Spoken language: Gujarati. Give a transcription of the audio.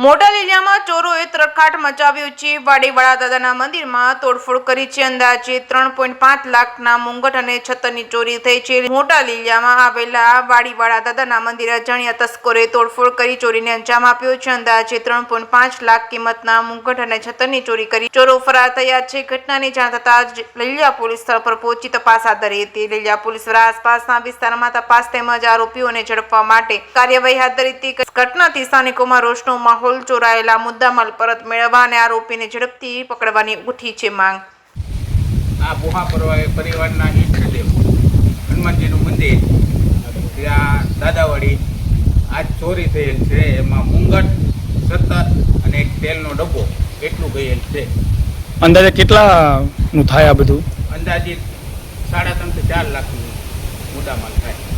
મોટા લીલિયામાં ચોરોએ ત્રખાટ મચાવ્યો છે। વાડીવાળા દાદાના મંદિરમાં તોડફોડ કરી છે। અંદાજે 3.5 લાખના મુંગટ અને છતરની ચોરી થઈ છે। મોટા લીલિયામાં આવેલા વાડીવાળા દાદાના મંદિરે અજાણ્યા તસ્કરોએ તોડફોડ કરી ચોરીને અંજામ આપ્યો છે। અંદાજે 3.5 લાખ કિંમતના મુંગટ અને છતરની ચોરી કરી ચોરો ફરાર થયા છે। ઘટનાની જાણ થતાં જ લીલિયા પોલીસ સ્થળ પર પહોંચી તપાસ હાથ ધરી હતી। લીલિયા પોલીસ દ્વારા આસપાસના વિસ્તારમાં તપાસ તેમજ આરોપીઓને ઝડપવા માટે કાર્યવાહી હાથ ધરી હતી। ઘટનાથી સ્થાનિકોમાં રોષનો માહોલ, ચોરાયેલા મુદ્દામાલ પરત મેળવવા અને આરોપીને ઝડપથી પકડવાની ઉઠી છે માંગ। આ બુહા પરિવારના ઈષ્ટદેવ હનુમાનજીનું મંદિર ત્યાં દાદાવાડી આજ ચોરી થયેલ છે। એમાં મુંગટ, સત્તર અને એક તેલનો ડબ્બો એટલું ગયેલ છે। અંદાજે કેટલાનું થાય આ બધું? અંદાજિત 3.5 થી 4 લાખનું મુદ્દામાલ થાય।